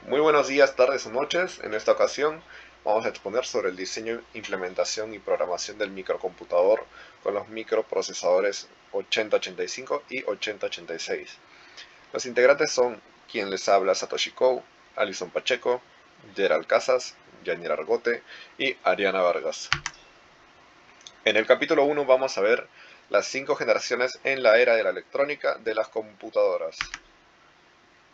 Muy buenos días, tardes o noches. En esta ocasión vamos a exponer sobre el diseño, implementación y programación del microcomputador con los microprocesadores 8085 y 8086. Los integrantes son quien les habla Satoshi Kou, Alison Pacheco, Gerald Casas, Yanir Argote y Ariana Vargas. En el capítulo 1 vamos a ver las 5 generaciones en la era de la electrónica de las computadoras.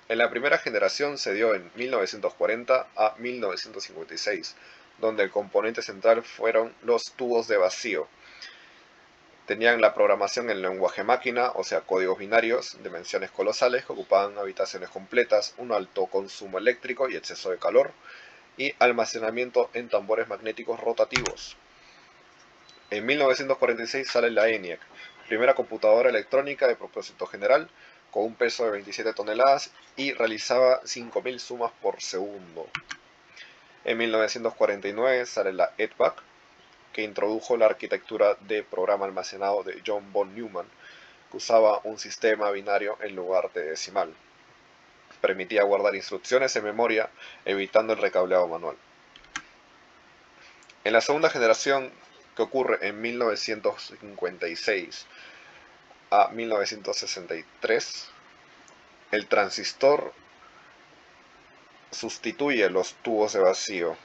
En la primera generación se dio en 1940 a 1956, donde el componente central fueron los tubos de vacío. Tenían la programación en lenguaje máquina, o sea, códigos binarios, dimensiones colosales que ocupaban habitaciones completas, un alto consumo eléctrico y exceso de calor, y almacenamiento en tambores magnéticos rotativos. En 1946 sale la ENIAC, primera computadora electrónica de propósito general, con un peso de 27 toneladas y realizaba 5.000 sumas por segundo. En 1949 sale la EDVAC, que introdujo la arquitectura de programa almacenado de John von Neumann, que usaba un sistema binario en lugar de decimal. Permitía guardar instrucciones en memoria, evitando el recableado manual. En la segunda generación, que ocurre en 1956 a 1963, el transistor sustituye los tubos de vacío,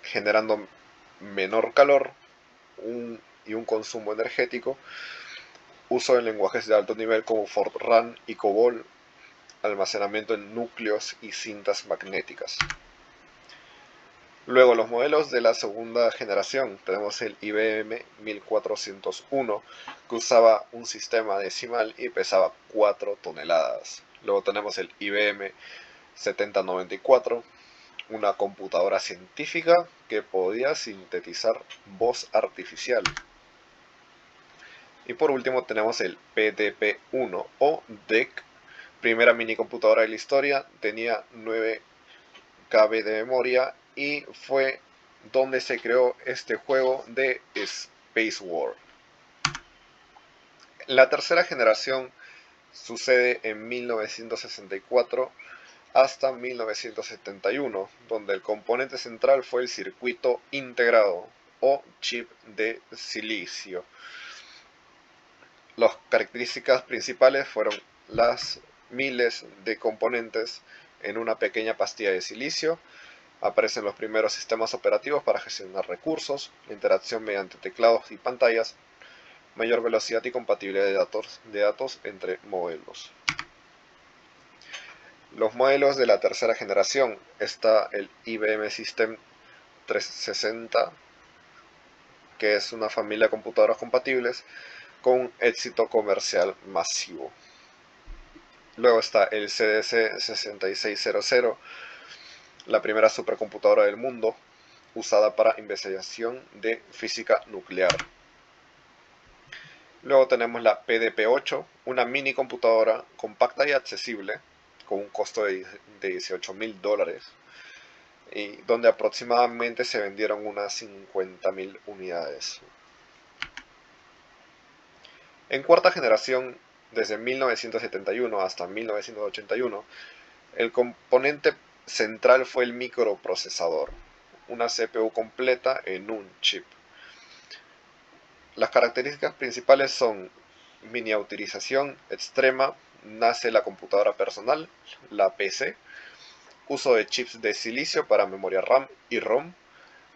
generando menor calor y un consumo energético, uso de lenguajes de alto nivel como Fortran y COBOL, almacenamiento en núcleos y cintas magnéticas. Luego, los modelos de la segunda generación, tenemos el IBM 1401, que usaba un sistema decimal y pesaba 4 toneladas. Luego tenemos el IBM 7094, una computadora científica que podía sintetizar voz artificial. Y por último tenemos el PDP-1 o DEC, primera minicomputadora de la historia, tenía 9 KB de memoria y fue donde se creó este juego de Space War. La tercera generación sucede en 1964 hasta 1971, donde el componente central fue el circuito integrado o chip de silicio. Las características principales fueron las miles de componentes en una pequeña pastilla de silicio. Aparecen los primeros sistemas operativos para gestionar recursos, la interacción mediante teclados y pantallas, mayor velocidad y compatibilidad de datos entre modelos. Los modelos de la tercera generación, está el IBM System 360, que es una familia de computadoras compatibles con éxito comercial masivo. Luego está el CDC 6600, la primera supercomputadora del mundo, usada para investigación de física nuclear. Luego tenemos la PDP-8, una mini computadora compacta y accesible, con un costo de $18.000, y donde aproximadamente se vendieron unas 50.000 unidades. En cuarta generación, desde 1971 hasta 1981, el componente central fue el microprocesador, una CPU completa en un chip. Las características principales son miniaturización extrema, nace la computadora personal, la PC, uso de chips de silicio para memoria RAM y ROM,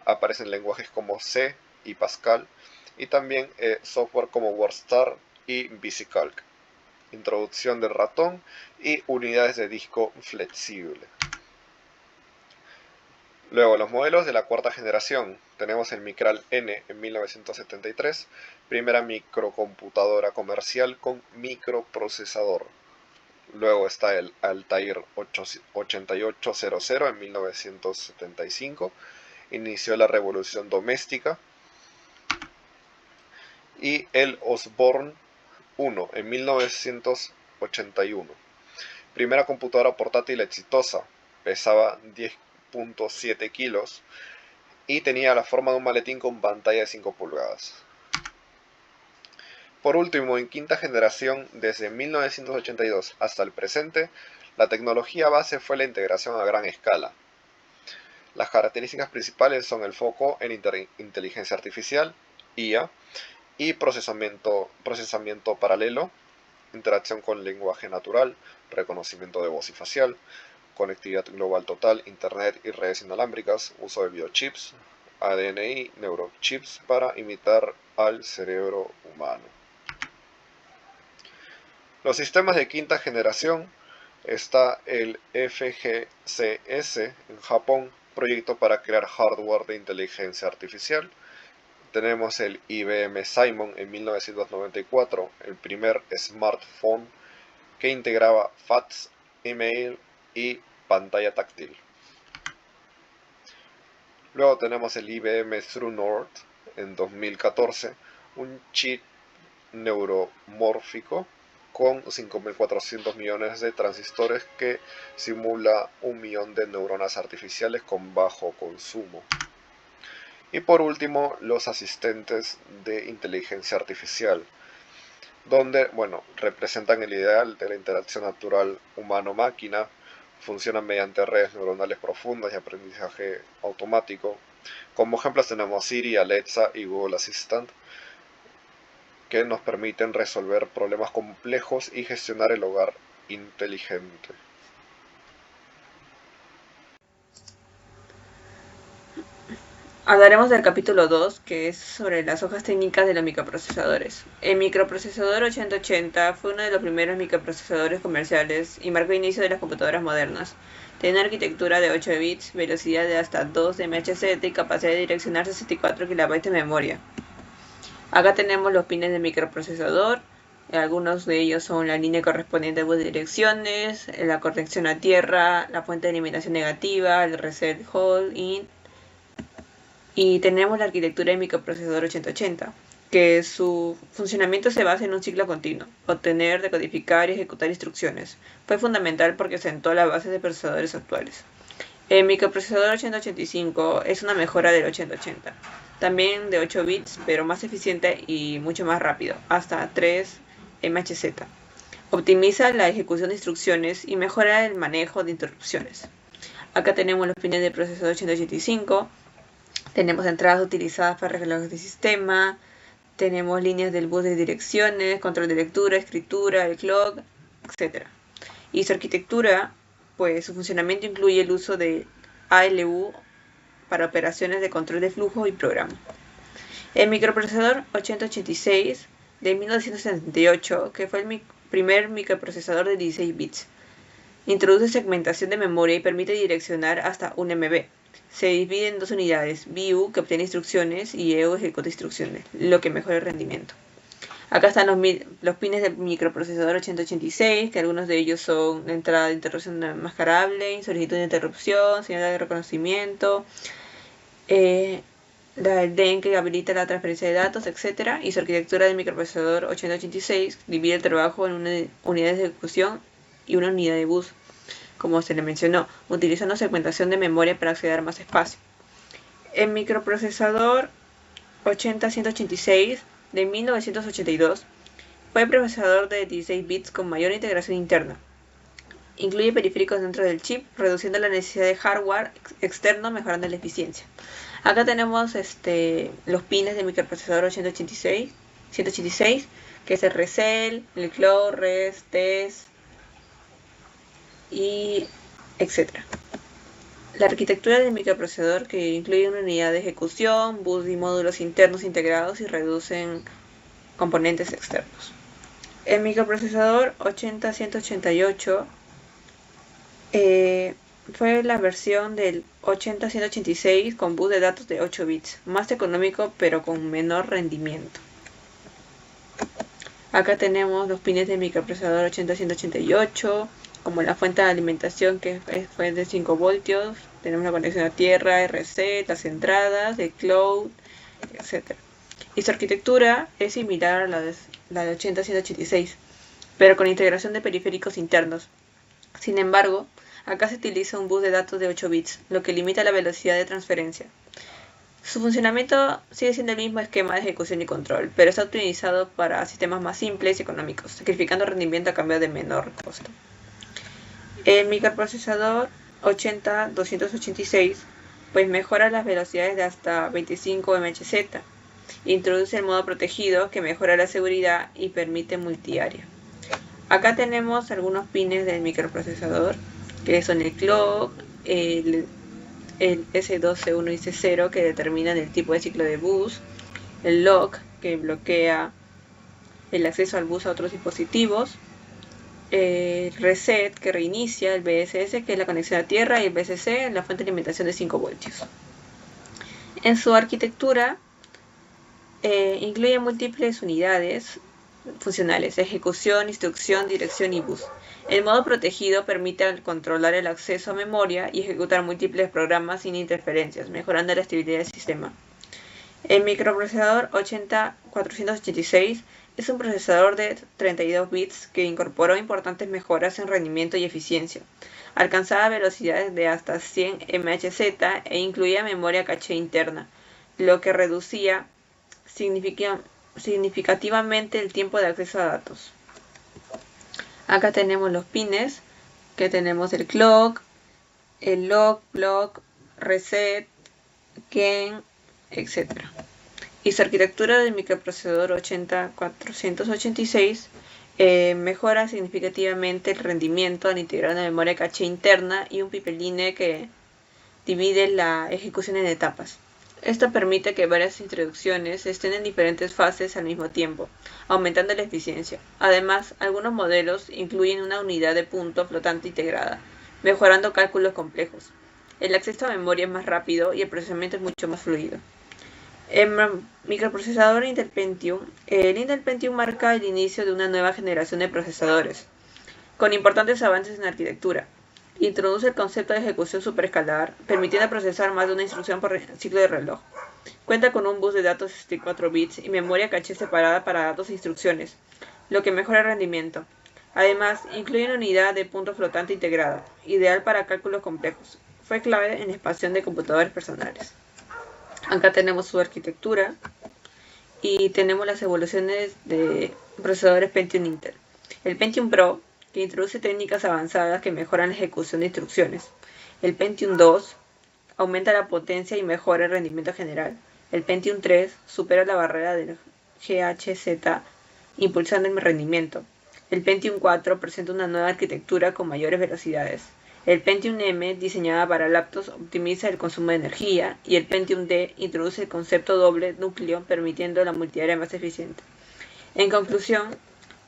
aparecen lenguajes como C y Pascal, y también software como WordStar y VisiCalc, introducción del ratón y unidades de disco flexible. Luego, los modelos de la cuarta generación, tenemos el Micral N en 1973, primera microcomputadora comercial con microprocesador. Luego está el Altair 8800 en 1975, inició la revolución doméstica. Y el Osborne 1 en 1981, primera computadora portátil exitosa, pesaba 10.7 kilos y tenía la forma de un maletín con pantalla de 5 pulgadas. Por último, en quinta generación, desde 1982 hasta el presente, La tecnología base fue la integración a gran escala. Las características principales son el foco en inteligencia artificial, IA, y procesamiento paralelo, interacción con lenguaje natural, reconocimiento de voz y facial, conectividad global total, internet y redes inalámbricas, uso de biochips, ADN neurochips para imitar al cerebro humano. Los sistemas de quinta generación: está el FGCS en Japón, proyecto para crear hardware de inteligencia artificial. Tenemos el IBM Simon en 1994, el primer smartphone que integraba fax, email y pantalla táctil. Luego tenemos el IBM True North en 2014, un chip neuromórfico con 5.400 millones de transistores que simula 1 millón de neuronas artificiales con bajo consumo. Y por último, los asistentes de inteligencia artificial, donde, representan el ideal de la interacción natural humano-máquina, funcionan mediante redes neuronales profundas y aprendizaje automático. Como ejemplos tenemos Siri, Alexa y Google Assistant, que nos permiten resolver problemas complejos y gestionar el hogar inteligente. Hablaremos del capítulo 2, que es sobre las hojas técnicas de los microprocesadores. El microprocesador 8080 fue uno de los primeros microprocesadores comerciales y marcó el inicio de las computadoras modernas. Tiene una arquitectura de 8 bits, velocidad de hasta 2 MHz y capacidad de direccionar 64 KB de memoria. Acá tenemos los pines del microprocesador. Algunos de ellos son la línea correspondiente a bus de direcciones, la conexión a tierra, la fuente de alimentación negativa, el reset hold in. Y tenemos la arquitectura del microprocesador 8080, que su funcionamiento se basa en un ciclo continuo: obtener, decodificar y ejecutar instrucciones. Fue fundamental porque sentó la base de procesadores actuales. El microprocesador 8085 es una mejora del 8080, también de 8 bits, pero más eficiente y mucho más rápido, hasta 3 MHz. Optimiza la ejecución de instrucciones y mejora el manejo de interrupciones. Acá tenemos los pines del procesador 8085. Tenemos entradas utilizadas para relojes de sistema, tenemos líneas del bus de direcciones, control de lectura, escritura, el clock, etc. Y su arquitectura, pues su funcionamiento incluye el uso de ALU para operaciones de control de flujo y programa. El microprocesador 8086 de 1978, que fue el primer microprocesador de 16 bits, introduce segmentación de memoria y permite direccionar hasta 1 MB. Se divide en dos unidades: VIU, que obtiene instrucciones, y EO, ejecuta instrucciones, lo que mejora el rendimiento. Acá están los pines del microprocesador 8086, que algunos de ellos son la entrada de interrupción enmascarable, solicitud de interrupción, señal de reconocimiento, el DEN, que habilita la transferencia de datos, etc. Y su arquitectura del microprocesador 8086 divide el trabajo en una unidad de ejecución y una unidad de bus, como se le mencionó, utilizando segmentación de memoria para acceder a más espacio. El microprocesador 80186 de 1982 fue el procesador de 16 bits con mayor integración interna. Incluye periféricos dentro del chip, reduciendo la necesidad de hardware externo, mejorando la eficiencia. Acá tenemos los pines del microprocesador 186, que es el RECEL, el clock, REST, TEST, y etc. La arquitectura del microprocesador, que incluye una unidad de ejecución, bus y módulos internos integrados y reducen componentes externos. El microprocesador 80188 fue la versión del 80186 con bus de datos de 8 bits, más económico pero con menor rendimiento. Acá tenemos los pines del microprocesador 80188, como la fuente de alimentación, que fue de 5 voltios, tenemos la conexión a tierra, RC, las entradas, el cloud, etc. Y su arquitectura es similar a la de 80186, pero con integración de periféricos internos. Sin embargo, acá se utiliza un bus de datos de 8 bits, lo que limita la velocidad de transferencia. Su funcionamiento sigue siendo el mismo esquema de ejecución y control, pero está optimizado para sistemas más simples y económicos, sacrificando rendimiento a cambio de menor costo. El microprocesador 80286 pues mejora las velocidades de hasta 25 MHz. Introduce el modo protegido que mejora la seguridad y permite multiárea. Acá tenemos algunos pines del microprocesador, que son el clock, el S2, C1 y C0, que determinan el tipo de ciclo de bus, el lock, que bloquea el acceso al bus a otros dispositivos, el reset, que reinicia, el BSS, que es la conexión a tierra, y el BSC, la fuente de alimentación de 5 voltios. En su arquitectura incluye múltiples unidades funcionales: ejecución, instrucción, dirección y bus. El modo protegido permite controlar el acceso a memoria y ejecutar múltiples programas sin interferencias, mejorando la estabilidad del sistema. El microprocesador 80486 es un procesador de 32 bits que incorporó importantes mejoras en rendimiento y eficiencia. Alcanzaba velocidades de hasta 100 MHz e incluía memoria caché interna, lo que reducía significativamente el tiempo de acceso a datos. Acá tenemos los pines, que tenemos el clock, el lock, block, reset, gain, etc. Y su arquitectura del microprocesador 80486 mejora significativamente el rendimiento al integrar una memoria caché interna y un pipeline que divide la ejecución en etapas. Esto permite que varias instrucciones estén en diferentes fases al mismo tiempo, aumentando la eficiencia. Además, algunos modelos incluyen una unidad de punto flotante integrada, mejorando cálculos complejos. El acceso a memoria es más rápido y el procesamiento es mucho más fluido. El microprocesador Intel Pentium. El Intel Pentium marca el inicio de una nueva generación de procesadores, con importantes avances en arquitectura. Introduce el concepto de ejecución superescalar, permitiendo procesar más de una instrucción por ciclo de reloj. Cuenta con un bus de datos 64 bits y memoria caché separada para datos e instrucciones, lo que mejora el rendimiento. Además, incluye una unidad de punto flotante integrada, ideal para cálculos complejos. Fue clave en la expansión de computadores personales. Acá tenemos su arquitectura y tenemos las evoluciones de procesadores Pentium Intel. El Pentium Pro, que introduce técnicas avanzadas que mejoran la ejecución de instrucciones. El Pentium 2 aumenta la potencia y mejora el rendimiento general. El Pentium 3 supera la barrera del GHZ, impulsando el rendimiento. El Pentium 4 presenta una nueva arquitectura con mayores velocidades. El Pentium M, diseñada para laptops, optimiza el consumo de energía, y el Pentium D introduce el concepto doble núcleo, permitiendo la multiárea más eficiente. En conclusión,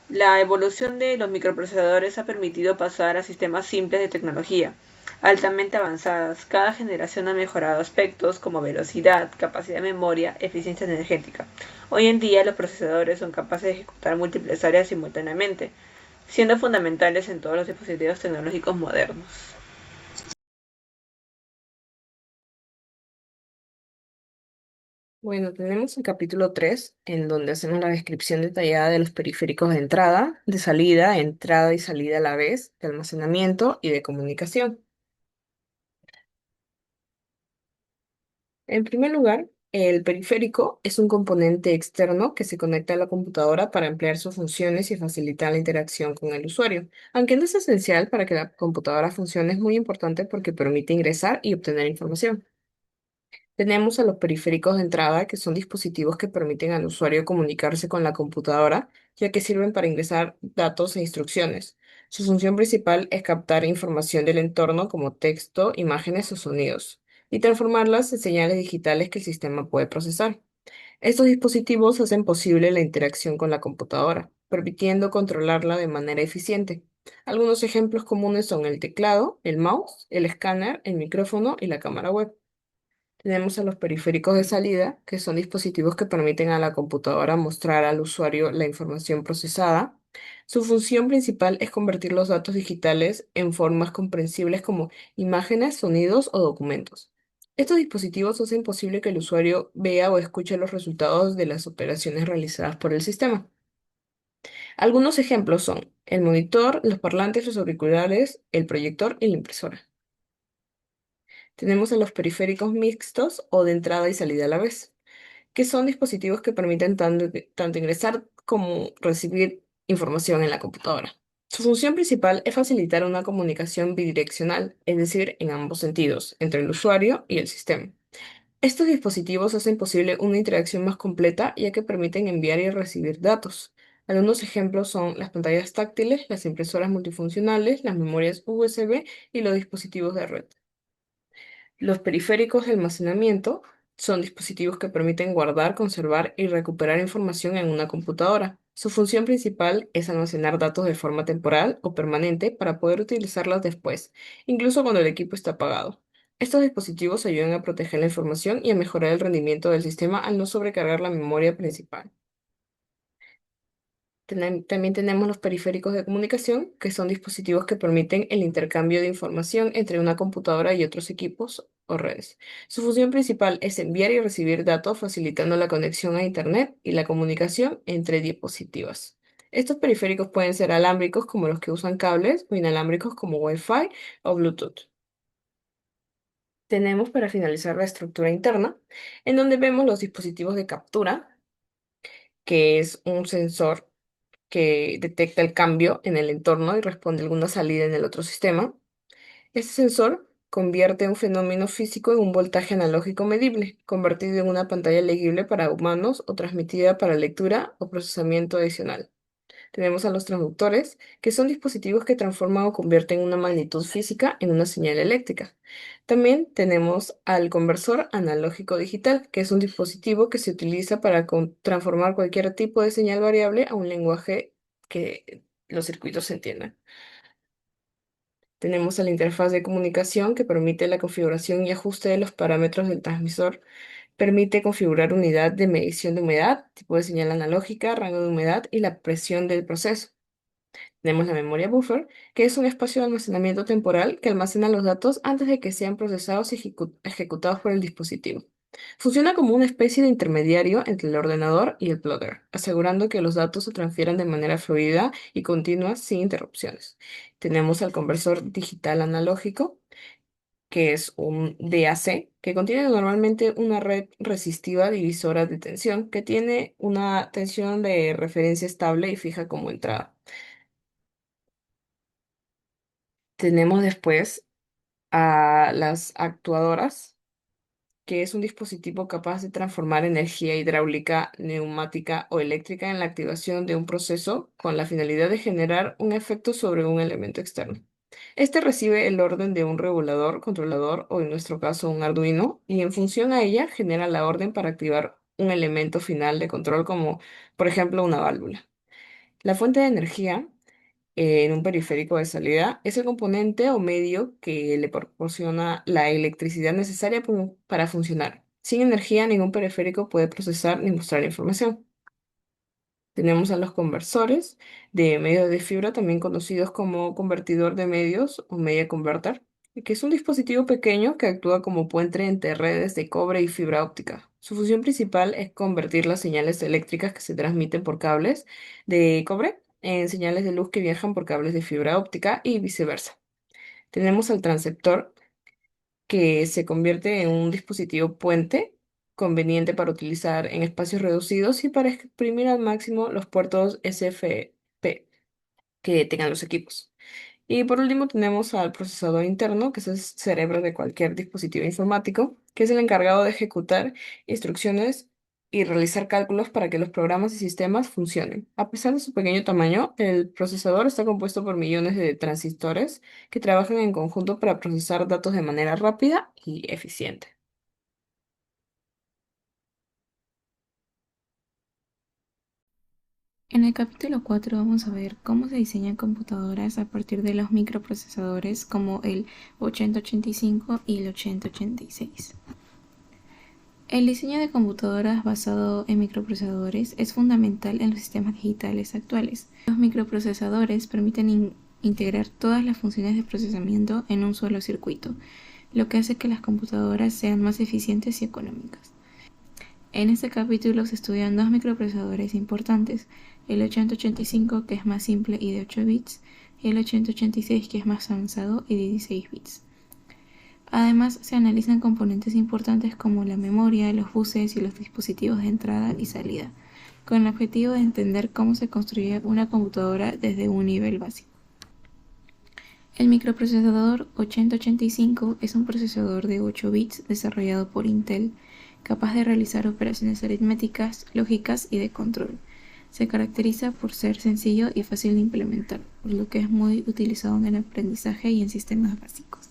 la evolución de los microprocesadores ha permitido pasar a sistemas simples de tecnología, altamente avanzadas. Cada generación ha mejorado aspectos como velocidad, capacidad de memoria, eficiencia energética. Hoy en día los procesadores son capaces de ejecutar múltiples áreas simultáneamente, siendo fundamentales en todos los dispositivos tecnológicos modernos. Bueno, tenemos el capítulo 3, en donde hacemos la descripción detallada de los periféricos de entrada y salida a la vez, de almacenamiento y de comunicación. En primer lugar, el periférico es un componente externo que se conecta a la computadora para ampliar sus funciones y facilitar la interacción con el usuario. Aunque no es esencial para que la computadora funcione, es muy importante porque permite ingresar y obtener información. Tenemos a los periféricos de entrada, que son dispositivos que permiten al usuario comunicarse con la computadora, ya que sirven para ingresar datos e instrucciones. Su función principal es captar información del entorno como texto, imágenes o sonidos, y transformarlas en señales digitales que el sistema puede procesar. Estos dispositivos hacen posible la interacción con la computadora, permitiendo controlarla de manera eficiente. Algunos ejemplos comunes son el teclado, el mouse, el escáner, el micrófono y la cámara web. Tenemos a los periféricos de salida, que son dispositivos que permiten a la computadora mostrar al usuario la información procesada. Su función principal es convertir los datos digitales en formas comprensibles como imágenes, sonidos o documentos. Estos dispositivos hacen posible que el usuario vea o escuche los resultados de las operaciones realizadas por el sistema. Algunos ejemplos son el monitor, los parlantes, los auriculares, el proyector y la impresora. Tenemos a los periféricos mixtos o de entrada y salida a la vez, que son dispositivos que permiten tanto ingresar como recibir información en la computadora. Su función principal es facilitar una comunicación bidireccional, es decir, en ambos sentidos, entre el usuario y el sistema. Estos dispositivos hacen posible una interacción más completa ya que permiten enviar y recibir datos. Algunos ejemplos son las pantallas táctiles, las impresoras multifuncionales, las memorias USB y los dispositivos de red. Los periféricos de almacenamiento son dispositivos que permiten guardar, conservar y recuperar información en una computadora. Su función principal es almacenar datos de forma temporal o permanente para poder utilizarlos después, incluso cuando el equipo está apagado. Estos dispositivos ayudan a proteger la información y a mejorar el rendimiento del sistema al no sobrecargar la memoria principal. También tenemos los periféricos de comunicación, que son dispositivos que permiten el intercambio de información entre una computadora y otros equipos o redes. Su función principal es enviar y recibir datos, facilitando la conexión a Internet y la comunicación entre dispositivos. Estos periféricos pueden ser alámbricos como los que usan cables o inalámbricos como Wi-Fi o Bluetooth. Tenemos para finalizar la estructura interna, en donde vemos los dispositivos de captura, que es un sensor que detecta el cambio en el entorno y responde a alguna salida en el otro sistema. Este sensor convierte un fenómeno físico en un voltaje analógico medible, convertido en una pantalla legible para humanos o transmitida para lectura o procesamiento adicional. Tenemos a los transductores, que son dispositivos que transforman o convierten una magnitud física en una señal eléctrica. También tenemos al conversor analógico digital, que es un dispositivo que se utiliza para transformar cualquier tipo de señal variable a un lenguaje que los circuitos entiendan. Tenemos a la interfaz de comunicación, que permite la configuración y ajuste de los parámetros del transmisor. Permite configurar unidad de medición de humedad, tipo de señal analógica, rango de humedad y la presión del proceso. Tenemos la memoria buffer, que es un espacio de almacenamiento temporal que almacena los datos antes de que sean procesados y ejecutados por el dispositivo. Funciona como una especie de intermediario entre el ordenador y el plotter, asegurando que los datos se transfieran de manera fluida y continua sin interrupciones. Tenemos al conversor digital analógico, que es un DAC, que contiene normalmente una red resistiva divisora de tensión, que tiene una tensión de referencia estable y fija como entrada. Tenemos después a las actuadoras, que es un dispositivo capaz de transformar energía hidráulica, neumática o eléctrica en la activación de un proceso con la finalidad de generar un efecto sobre un elemento externo. Este recibe el orden de un regulador, controlador o en nuestro caso un Arduino, y en función a ella genera la orden para activar un elemento final de control como por ejemplo una válvula. La fuente de energía en un periférico de salida es el componente o medio que le proporciona la electricidad necesaria para funcionar. Sin energía, ningún periférico puede procesar ni mostrar información. Tenemos a los conversores de medios de fibra, también conocidos como convertidor de medios o media converter, que es un dispositivo pequeño que actúa como puente entre redes de cobre y fibra óptica. Su función principal es convertir las señales eléctricas que se transmiten por cables de cobre en señales de luz que viajan por cables de fibra óptica y viceversa. Tenemos al transceptor, que se convierte en un dispositivo puente conveniente para utilizar en espacios reducidos y para exprimir al máximo los puertos SFP que tengan los equipos. Y por último tenemos al procesador interno, que es el cerebro de cualquier dispositivo informático, que es el encargado de ejecutar instrucciones y realizar cálculos para que los programas y sistemas funcionen. A pesar de su pequeño tamaño, el procesador está compuesto por millones de transistores que trabajan en conjunto para procesar datos de manera rápida y eficiente. En el capítulo 4 vamos a ver cómo se diseñan computadoras a partir de los microprocesadores como el 8085 y el 8086. El diseño de computadoras basado en microprocesadores es fundamental en los sistemas digitales actuales. Los microprocesadores permiten integrar todas las funciones de procesamiento en un solo circuito, lo que hace que las computadoras sean más eficientes y económicas. En este capítulo se estudian dos microprocesadores importantes, el 8085 que es más simple y de 8 bits, y el 8086 que es más avanzado y de 16 bits. Además se analizan componentes importantes como la memoria, los buses y los dispositivos de entrada y salida, con el objetivo de entender cómo se construye una computadora desde un nivel básico. El microprocesador 8085 es un procesador de 8 bits desarrollado por Intel, capaz de realizar operaciones aritméticas, lógicas y de control. Se caracteriza por ser sencillo y fácil de implementar, por lo que es muy utilizado en el aprendizaje y en sistemas básicos.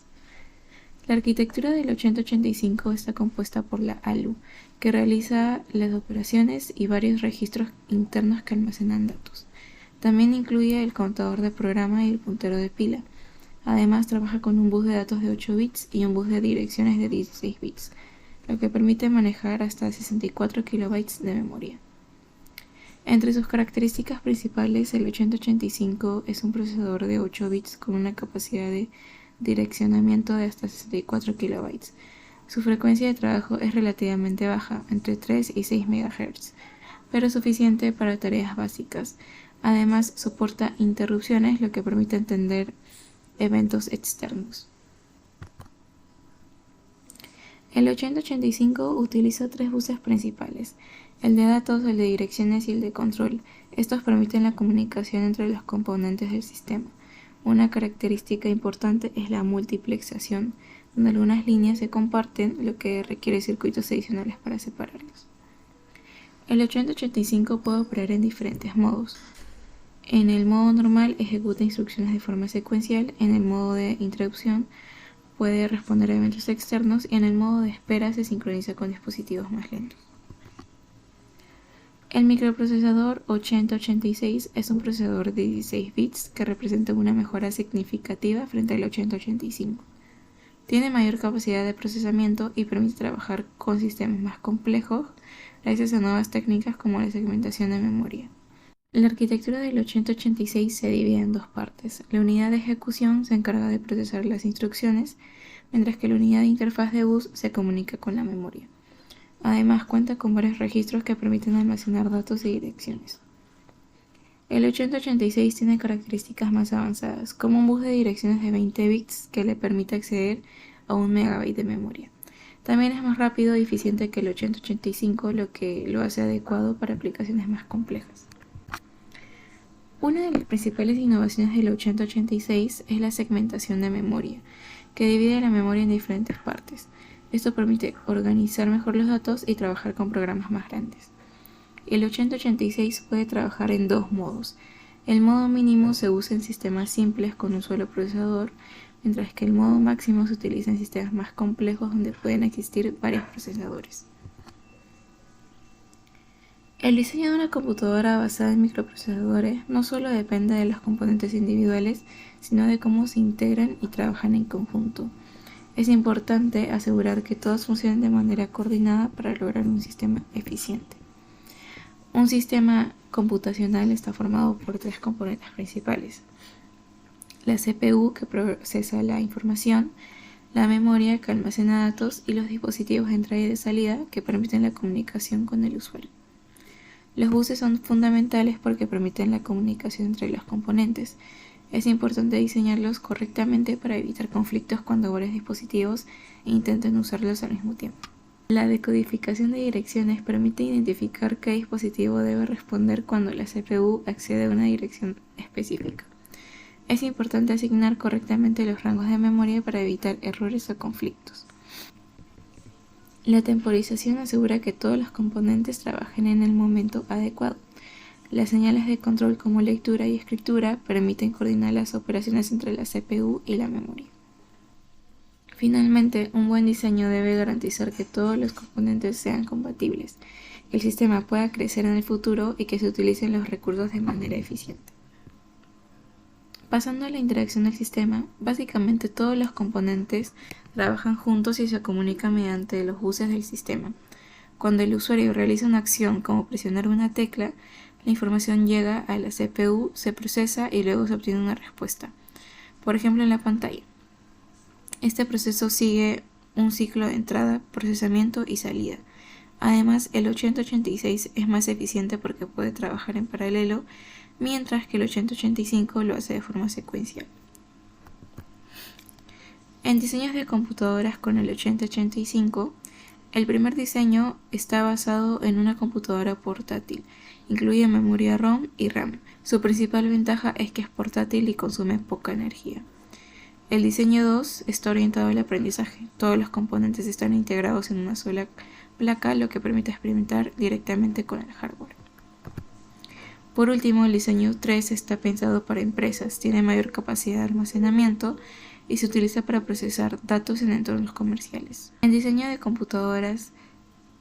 La arquitectura del 8085 está compuesta por la ALU, que realiza las operaciones y varios registros internos que almacenan datos. También incluye el contador de programa y el puntero de pila. Además, trabaja con un bus de datos de 8 bits y un bus de direcciones de 16 bits, lo que permite manejar hasta 64 kilobytes de memoria. Entre sus características principales, el 8085 es un procesador de 8 bits con una capacidad de direccionamiento de hasta 64 kilobytes. Su frecuencia de trabajo es relativamente baja, entre 3 y 6 MHz, pero suficiente para tareas básicas. Además, soporta interrupciones, lo que permite entender eventos externos. El 8085 utiliza 3 buses principales: el de datos, el de direcciones y el de control. Estos permiten la comunicación entre los componentes del sistema. Una característica importante es la multiplexación, donde algunas líneas se comparten, lo que requiere circuitos adicionales para separarlos. El 8085 puede operar en diferentes modos. En el modo normal ejecuta instrucciones de forma secuencial, en el modo de interrupción puede responder a eventos externos y en el modo de espera se sincroniza con dispositivos más lentos. El microprocesador 8086 es un procesador de 16 bits que representa una mejora significativa frente al 8085. Tiene mayor capacidad de procesamiento y permite trabajar con sistemas más complejos gracias a nuevas técnicas como la segmentación de memoria. La arquitectura del 8086 se divide en 2 partes. La unidad de ejecución se encarga de procesar las instrucciones, mientras que la unidad de interfaz de bus se comunica con la memoria. Además, cuenta con varios registros que permiten almacenar datos y direcciones. El 8086 tiene características más avanzadas, como un bus de direcciones de 20 bits que le permite acceder a 1 MB de memoria. También es más rápido y eficiente que el 8085, lo que lo hace adecuado para aplicaciones más complejas. Una de las principales innovaciones del 8086 es la segmentación de memoria, que divide la memoria en diferentes partes. Esto permite organizar mejor los datos y trabajar con programas más grandes. El 8086 puede trabajar en 2 modos. El modo mínimo se usa en sistemas simples con un solo procesador, mientras que el modo máximo se utiliza en sistemas más complejos donde pueden existir varios procesadores. El diseño de una computadora basada en microprocesadores no solo depende de los componentes individuales, sino de cómo se integran y trabajan en conjunto. Es importante asegurar que todos funcionen de manera coordinada para lograr un sistema eficiente. Un sistema computacional está formado por 3 componentes principales: la CPU, que procesa la información, la memoria, que almacena datos, y los dispositivos de entrada y de salida, que permiten la comunicación con el usuario. Los buses son fundamentales porque permiten la comunicación entre los componentes. Es importante diseñarlos correctamente para evitar conflictos cuando varios dispositivos intenten usarlos al mismo tiempo. La decodificación de direcciones permite identificar qué dispositivo debe responder cuando la CPU accede a una dirección específica. Es importante asignar correctamente los rangos de memoria para evitar errores o conflictos. La temporización asegura que todos los componentes trabajen en el momento adecuado. Las señales de control como lectura y escritura permiten coordinar las operaciones entre la CPU y la memoria. Finalmente, un buen diseño debe garantizar que todos los componentes sean compatibles, que el sistema pueda crecer en el futuro y que se utilicen los recursos de manera eficiente. Pasando a la interacción del sistema, básicamente todos los componentes trabajan juntos y se comunican mediante los buses del sistema. Cuando el usuario realiza una acción como presionar una tecla, la información llega a la CPU, se procesa y luego se obtiene una respuesta, por ejemplo en la pantalla. Este proceso sigue un ciclo de entrada, procesamiento y salida. Además, el 8086 es más eficiente porque puede trabajar en paralelo, mientras que el 8085 lo hace de forma secuencial. En diseños de computadoras con el 8085, el primer diseño está basado en una computadora portátil. Incluye memoria ROM y RAM. Su principal ventaja es que es portátil y consume poca energía. El diseño 2 está orientado al aprendizaje. Todos los componentes están integrados en una sola placa, lo que permite experimentar directamente con el hardware. Por último, el diseño 3 está pensado para empresas, tiene mayor capacidad de almacenamiento y se utiliza para procesar datos en entornos comerciales. En diseño de computadoras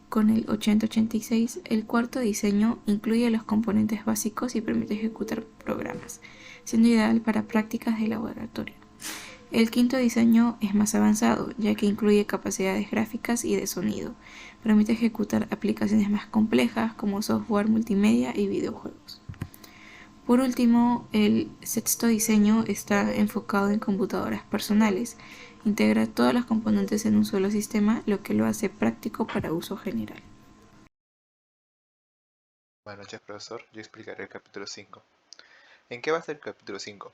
con el 8086, el cuarto diseño incluye los componentes básicos y permite ejecutar programas, siendo ideal para prácticas de laboratorio. El quinto diseño es más avanzado, ya que incluye capacidades gráficas y de sonido. Permite ejecutar aplicaciones más complejas como software multimedia y videojuegos. Por último, el sexto diseño está enfocado en computadoras personales. Integra todos los componentes en un solo sistema, lo que lo hace práctico para uso general. Buenas noches, profesor. Yo explicaré el capítulo 5. ¿En qué va a ser el capítulo 5?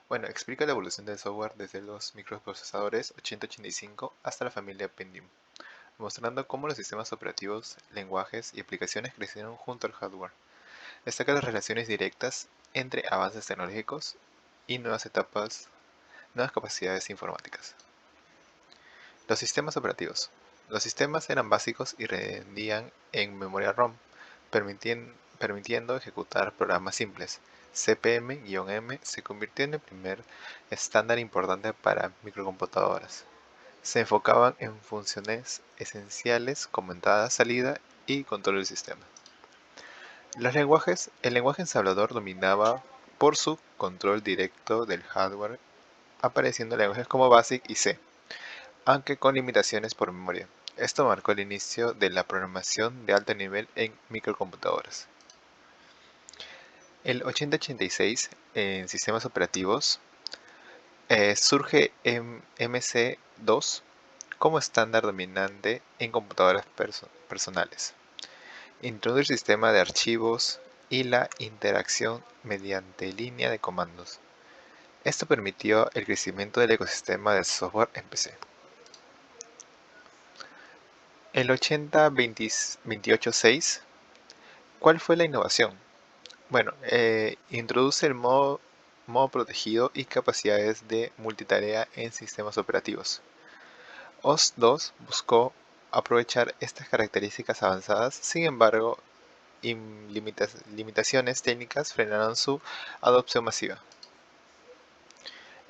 Bueno, explica la evolución del software desde los microprocesadores 8085 hasta la familia Pentium, mostrando cómo los sistemas operativos, lenguajes y aplicaciones crecieron junto al hardware. Destaca las relaciones directas entre avances tecnológicos y nuevas capacidades informáticas. Los sistemas operativos. Los sistemas eran básicos y rendían en memoria ROM, permitiendo ejecutar programas simples. CPM-M se convirtió en el primer estándar importante para microcomputadoras. Se enfocaban en funciones esenciales como entrada, salida y control del sistema. Los lenguajes. El lenguaje ensamblador dominaba por su control directo del hardware, apareciendo lenguajes como BASIC y C, aunque con limitaciones por memoria. Esto marcó el inicio de la programación de alto nivel en microcomputadoras. El 8086 en sistemas operativos surge en MC2 como estándar dominante en computadoras personales. Introduce el sistema de archivos y la interacción mediante línea de comandos. Esto permitió el crecimiento del ecosistema de software en PC. El 8028.6, ¿cuál fue la innovación? Bueno, introduce el modo protegido y capacidades de multitarea en sistemas operativos. OS2 buscó aprovechar estas características avanzadas, sin embargo, limitaciones técnicas frenaron su adopción masiva.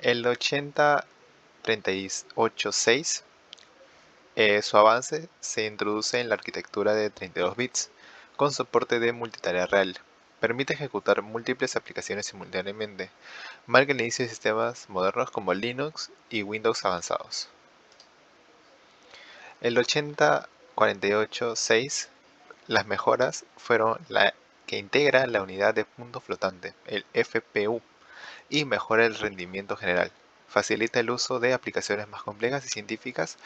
El 8038.6, su avance se introduce en la arquitectura de 32 bits, con soporte de multitarea real. Permite ejecutar múltiples aplicaciones simultáneamente. Marca el inicio de sistemas modernos como Linux y Windows avanzados. El 8048.6, las mejoras fueron la que integra la unidad de punto flotante, el FPU, y mejora el rendimiento general. Facilita el uso de aplicaciones más complejas y científicas,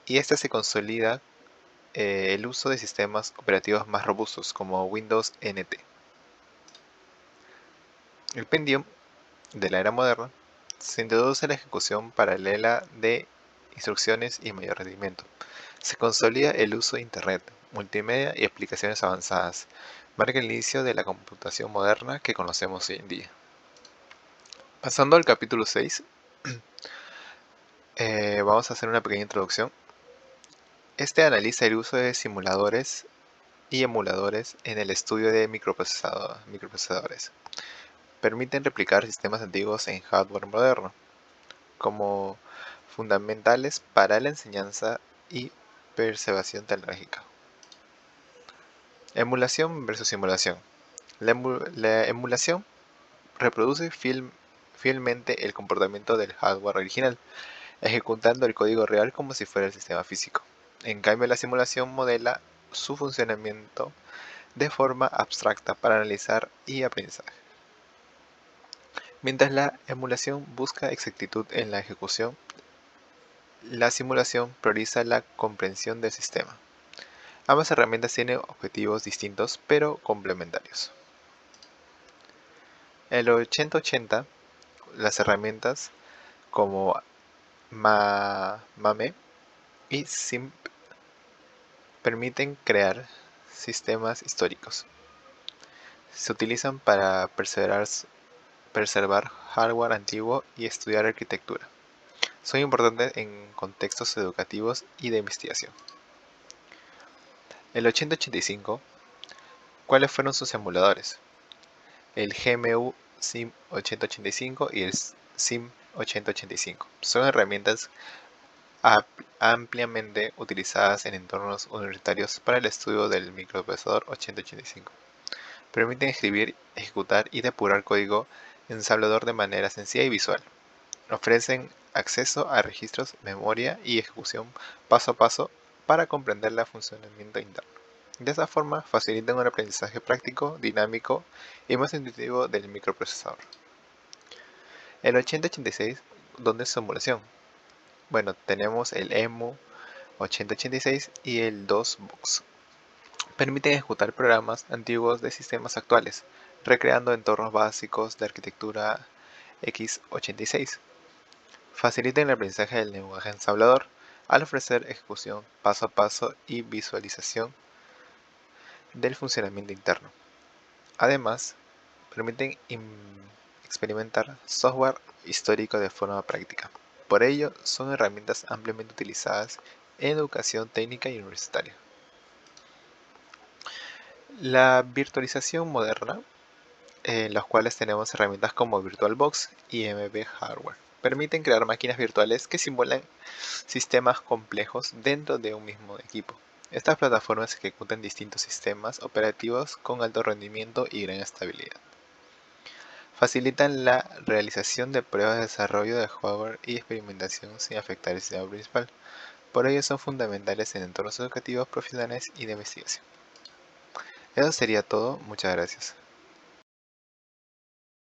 y esta se consolida el uso de sistemas operativos más robustos como Windows NT. El Pentium de la era moderna se introduce la ejecución paralela de instrucciones y mayor rendimiento. Se consolida el uso de Internet, multimedia y aplicaciones avanzadas. Marca el inicio de la computación moderna que conocemos hoy en día. Pasando al capítulo 6, vamos a hacer una pequeña introducción. Este analiza el uso de simuladores y emuladores en el estudio de microprocesadores. Permiten replicar sistemas antiguos en hardware moderno, como fundamentales para la enseñanza y preservación tecnológica. Emulación versus simulación. La emulación reproduce fielmente el comportamiento del hardware original, ejecutando el código real como si fuera el sistema físico. En cambio, la simulación modela su funcionamiento de forma abstracta para analizar y aprendizaje. Mientras la emulación busca exactitud en la ejecución, la simulación prioriza la comprensión del sistema. Ambas herramientas tienen objetivos distintos pero complementarios. El 8080, las herramientas como MAME y SIMP permiten crear sistemas históricos. Se utilizan para preservar hardware antiguo y estudiar arquitectura. Son importantes en contextos educativos y de investigación. El 8085, ¿cuáles fueron sus emuladores? El GMU SIM 8085 y el SIM 8085. Son herramientas ampliamente utilizadas en entornos universitarios para el estudio del microprocesador 8085. Permiten escribir, ejecutar y depurar código ensamblador de manera sencilla y visual. Ofrecen acceso a registros, memoria y ejecución paso a paso para comprender el funcionamiento interno. De esta forma, facilitan un aprendizaje práctico, dinámico y más intuitivo del microprocesador. El 8086, ¿dónde es su emulación? Bueno, tenemos el EMU 8086 y el DOSBox. Permiten ejecutar programas antiguos de sistemas actuales, recreando entornos básicos de arquitectura x86. Facilitan el aprendizaje del lenguaje ensamblador al ofrecer ejecución paso a paso y visualización del funcionamiento interno. Además, permiten experimentar software histórico de forma práctica. Por ello, son herramientas ampliamente utilizadas en educación técnica y universitaria. La virtualización moderna, en los cuales tenemos herramientas como VirtualBox y MB Hardware, permiten crear máquinas virtuales que simulan sistemas complejos dentro de un mismo equipo. Estas plataformas ejecutan distintos sistemas operativos con alto rendimiento y gran estabilidad. Facilitan la realización de pruebas de desarrollo de hardware y experimentación sin afectar el sistema principal. Por ello son fundamentales en entornos educativos, profesionales y de investigación. Eso sería todo. Muchas gracias.